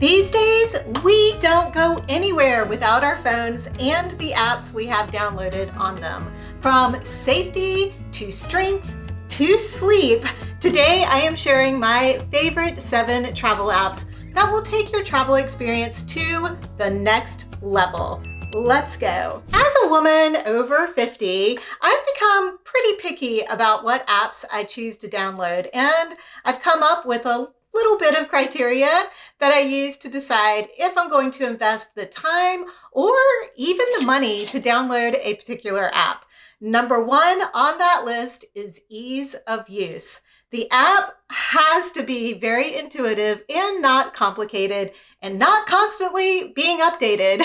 These days, we don't go anywhere without our phones and the apps we have downloaded on them. From safety to strength to sleep, today I am sharing my favorite 7 travel apps that will take your travel experience to the next level. Let's go. As a woman over 50, I've become pretty picky about what apps I choose to download, and I've come up with a little bit of criteria that I use to decide if I'm going to invest the time or even the money to download a particular app. Number 1 on that list is ease of use. The app has to be very intuitive and not complicated and not constantly being updated.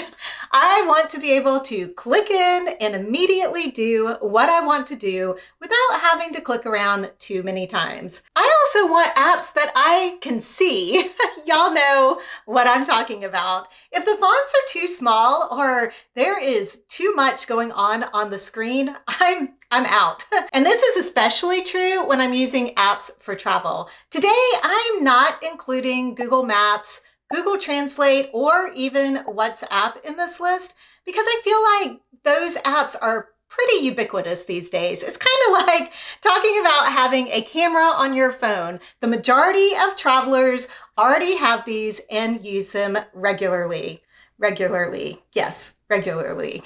I want to be able to click in and immediately do what I want to do without having to click around too many times. I also want apps that I can see. Y'all know what I'm talking about. If the fonts are too small or there is too much going on the screen, I'm out. And this is especially true when I'm using apps for travel. Today, I'm not including Google Maps, Google Translate, or even WhatsApp in this list because I feel like those apps are pretty ubiquitous these days. It's kind of like talking about having a camera on your phone. The majority of travelers already have these and use them regularly. Yes, regularly.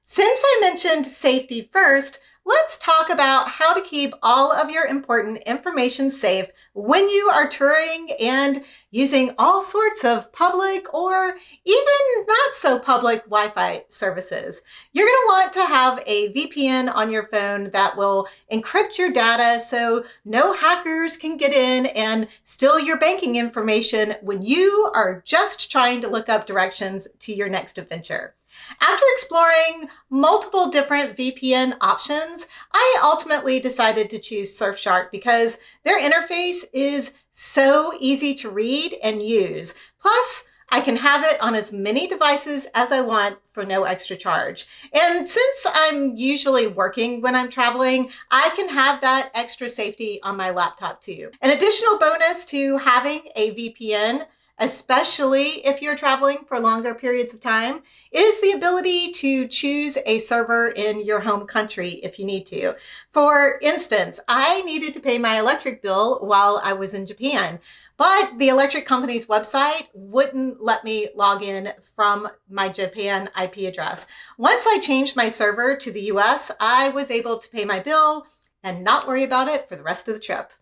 Since I mentioned safety first, let's talk about how to keep all of your important information safe when you are touring and using all sorts of public or even not so public Wi-Fi services. You're going to want to have a VPN on your phone that will encrypt your data so no hackers can get in and steal your banking information when you are just trying to look up directions to your next adventure. After exploring multiple different VPN options, I ultimately decided to choose Surfshark because their interface is so easy to read and use. Plus, I can have it on as many devices as I want for no extra charge. And since I'm usually working when I'm traveling, I can have that extra safety on my laptop too. An additional bonus to having a VPN, especially if you're traveling for longer periods of time, is the ability to choose a server in your home country if you need to. For instance, I needed to pay my electric bill while I was in Japan, but the electric company's website wouldn't let me log in from my Japan IP address. Once I changed my server to the US, I was able to pay my bill and not worry about it for the rest of the trip.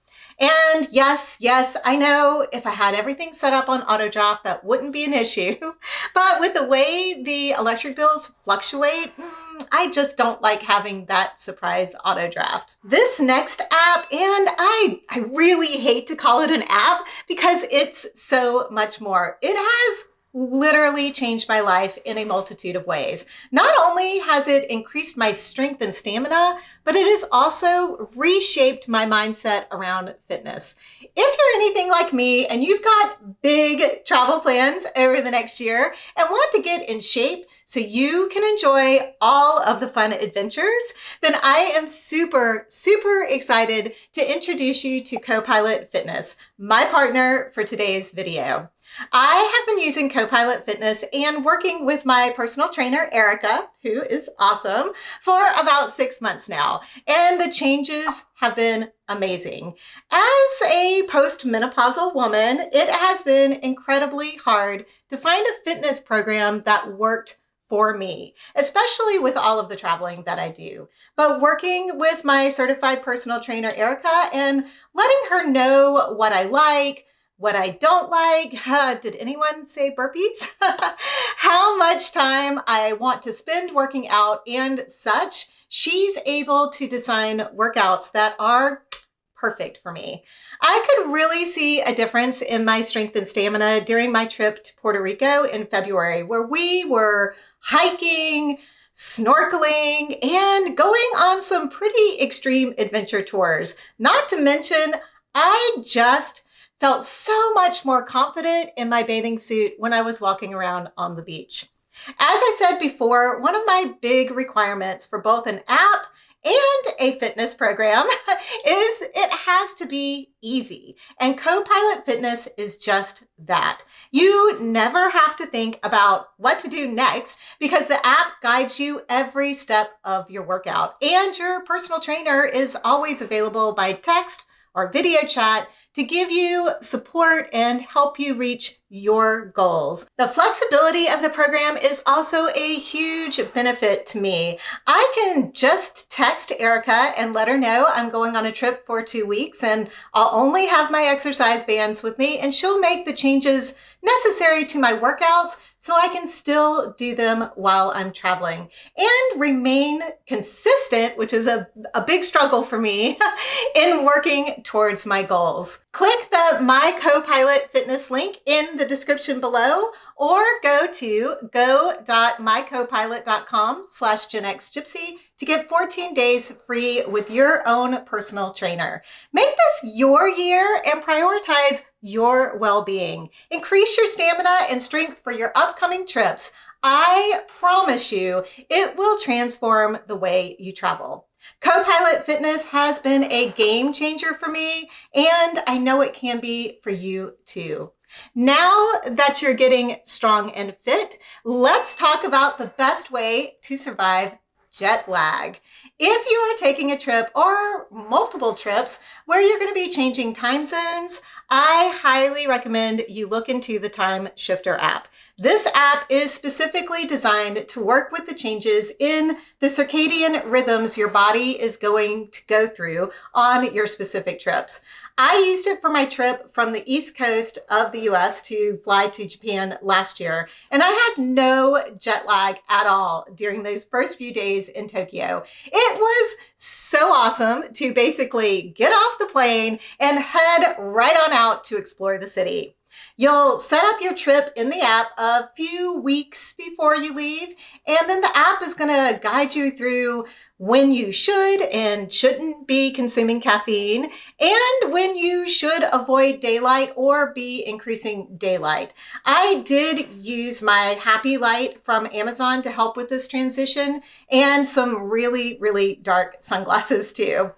And yes, I know if I had everything set up on auto draft, that wouldn't be an issue. But with the way the electric bills fluctuate, I just don't like having that surprise auto draft. This next app, and I really hate to call it an app because it's so much more. It has literally changed my life in a multitude of ways. Not only has it increased my strength and stamina, but it has also reshaped my mindset around fitness. If you're anything like me and you've got big travel plans over the next year and want to get in shape so you can enjoy all of the fun adventures, then I am super excited to introduce you to Copilot Fitness, my partner for today's video. I have been using Copilot Fitness and working with my personal trainer, Erica, who is awesome, for about 6 months now, and the changes have been amazing. As a postmenopausal woman, it has been incredibly hard to find a fitness program that worked for me, especially with all of the traveling that I do. But working with my certified personal trainer, Erica, and letting her know what I like, what I don't like, did anyone say burpees? How much time I want to spend working out and such, she's able to design workouts that are perfect for me. I could really see a difference in my strength and stamina during my trip to Puerto Rico in February, where we were hiking, snorkeling, and going on some pretty extreme adventure tours. Not to mention, I just felt so much more confident in my bathing suit when I was walking around on the beach. As I said before, one of my big requirements for both an app and a fitness program is it has to be easy. And Copilot Fitness is just that. You never have to think about what to do next because the app guides you every step of your workout. And your personal trainer is always available by text or video chat to give you support and help you reach your goals. The flexibility of the program is also a huge benefit to me. I can just text Erica and let her know I'm going on a trip for 2 weeks and I'll only have my exercise bands with me, and she'll make the changes necessary to my workouts so I can still do them while I'm traveling and remain consistent, which is a big struggle for me in working towards my goals. Click the My Copilot Fitness link in the description below, or go to go.mycopilot.com/GenXGypsy to get 14 days free with your own personal trainer. Make this your year and prioritize your well-being. Increase your stamina and strength for your upcoming trips. I promise you, it will transform the way you travel. Copilot Fitness has been a game changer for me, and I know it can be for you too. Now that you're getting strong and fit, let's talk about the best way to survive jet lag. If you are taking a trip or multiple trips where you're going to be changing time zones, I highly recommend you look into the Time Shifter app. This app is specifically designed to work with the changes in the circadian rhythms your body is going to go through on your specific trips. I used it for my trip from the East Coast of the US to fly to Japan last year, and I had no jet lag at all during those first few days in Tokyo. It was so awesome to basically get off the plane and head right on out to explore the city. You'll set up your trip in the app a few weeks before you leave, and then the app is going to guide you through when you should and shouldn't be consuming caffeine, and when you should avoid daylight or be increasing daylight. I did use my Happy Light from Amazon to help with this transition, and some really, really dark sunglasses too.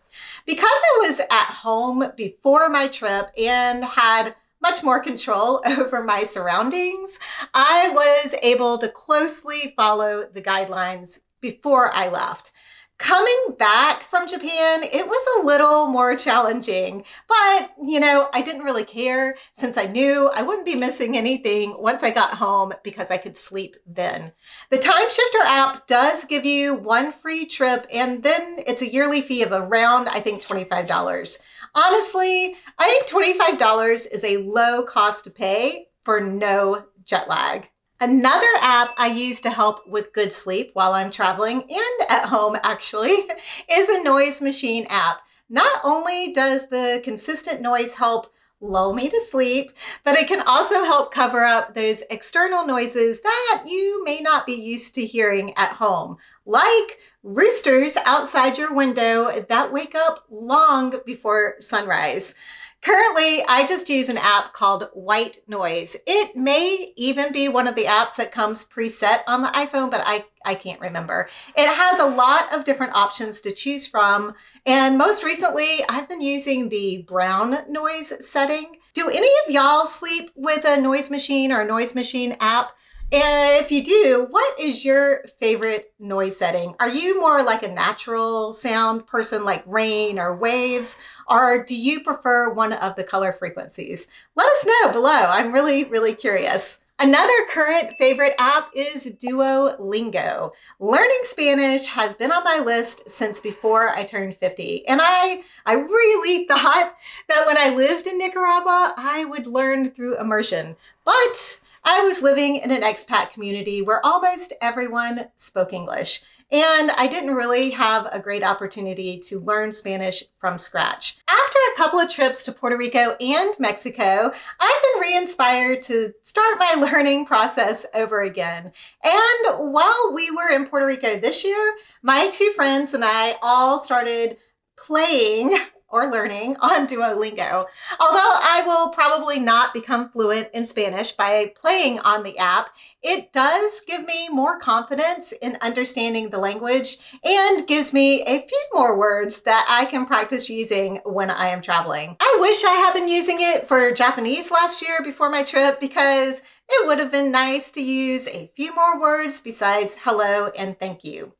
Because I was at home before my trip and had much more control over my surroundings, I was able to closely follow the guidelines before I left. Coming back from Japan, it was a little more challenging, but I didn't really care since I knew I wouldn't be missing anything once I got home because I could sleep then. The Time Shifter app does give you one free trip, and then it's a yearly fee of around, I think, $25. Honestly, I think $25 is a low cost to pay for no jet lag. Another app I use to help with good sleep while I'm traveling and at home actually is a noise machine app. Not only does the consistent noise help lull me to sleep, but it can also help cover up those external noises that you may not be used to hearing at home, like roosters outside your window that wake up long before sunrise. Currently, I just use an app called White Noise. It may even be one of the apps that comes preset on the iPhone, but I can't remember. It has a lot of different options to choose from, and most recently, I've been using the brown noise setting. Do any of y'all sleep with a noise machine or a noise machine app? If you do, what is your favorite noise setting? Are you more like a natural sound person like rain or waves, or do you prefer one of the color frequencies? Let us know below. I'm really, really curious. Another current favorite app is Duolingo. Learning Spanish has been on my list since before I turned 50, and I really thought that when I lived in Nicaragua, I would learn through immersion, but I was living in an expat community where almost everyone spoke English, and I didn't really have a great opportunity to learn Spanish from scratch. After a couple of trips to Puerto Rico and Mexico, I've been re-inspired to start my learning process over again. And while we were in Puerto Rico this year, my two friends and I all started playing or learning on Duolingo. Although I will probably not become fluent in Spanish by playing on the app, it does give me more confidence in understanding the language and gives me a few more words that I can practice using when I am traveling. I wish I had been using it for Japanese last year before my trip because it would have been nice to use a few more words besides hello and thank you.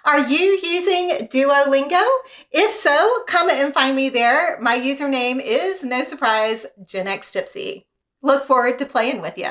Are you using Duolingo? If so, come and find me there. My username is, no surprise, GenX'er. Look forward to playing with you.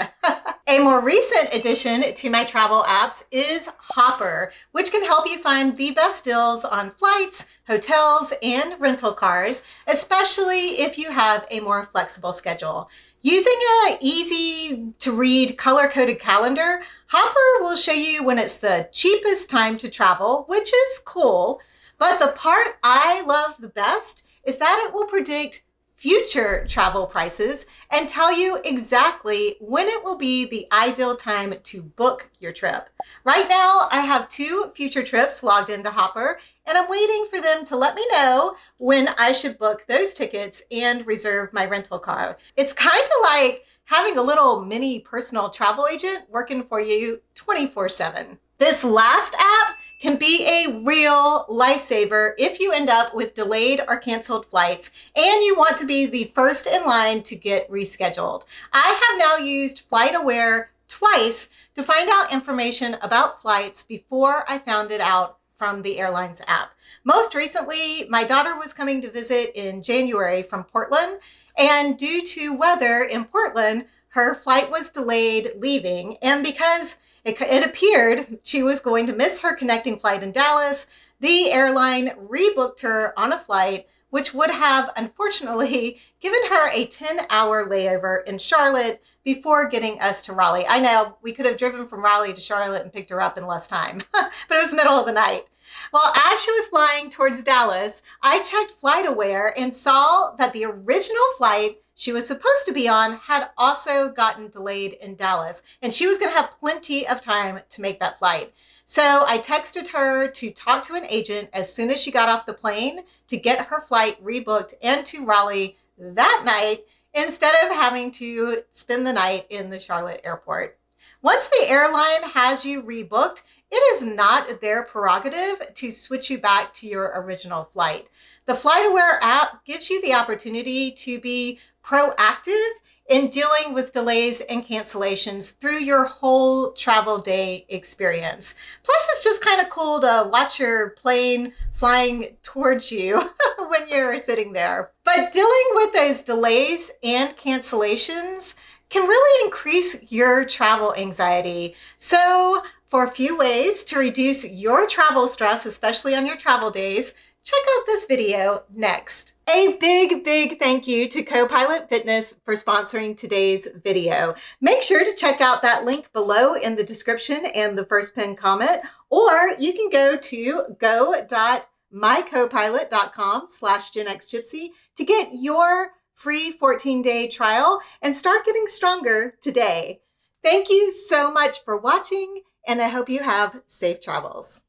A more recent addition to my travel apps is Hopper, which can help you find the best deals on flights, hotels, and rental cars, especially if you have a more flexible schedule. Using an easy-to-read color-coded calendar, Hopper will show you when it's the cheapest time to travel, which is cool. But the part I love the best is that it will predict future travel prices and tell you exactly when it will be the ideal time to book your trip. Right now, I have 2 future trips logged into Hopper, and I'm waiting for them to let me know when I should book those tickets and reserve my rental car. It's kind of like having a little mini personal travel agent working for you 24/7. This last app can be a real lifesaver if you end up with delayed or canceled flights and you want to be the first in line to get rescheduled. I have now used FlightAware twice to find out information about flights before I found it out from the airline's app. Most recently, my daughter was coming to visit in January from Portland, and due to weather in Portland, her flight was delayed leaving, and because it appeared she was going to miss her connecting flight in Dallas, the airline rebooked her on a flight, which would have unfortunately given her a 10-hour layover in Charlotte before getting us to Raleigh. I know we could have driven from Raleigh to Charlotte and picked her up in less time, but it was middle of the night. Well, as she was flying towards Dallas, I checked FlightAware and saw that the original flight she was supposed to be on had also gotten delayed in Dallas, and she was going to have plenty of time to make that flight. So I texted her to talk to an agent as soon as she got off the plane to get her flight rebooked and to Raleigh that night instead of having to spend the night in the Charlotte airport. Once the airline has you rebooked, it is not their prerogative to switch you back to your original flight. The FlightAware app gives you the opportunity to be proactive in dealing with delays and cancellations through your whole travel day experience. Plus, it's just kind of cool to watch your plane flying towards you when you're sitting there. But dealing with those delays and cancellations can really increase your travel anxiety. So, for a few ways to reduce your travel stress, especially on your travel days, check out this video next. A big thank you to Copilot Fitness for sponsoring today's video. Make sure to check out that link below in the description and the first pinned comment, or you can go to go.mycopilot.com/GenXGypsy to get your free 14-day trial and start getting stronger today. Thank you so much for watching, and I hope you have safe travels.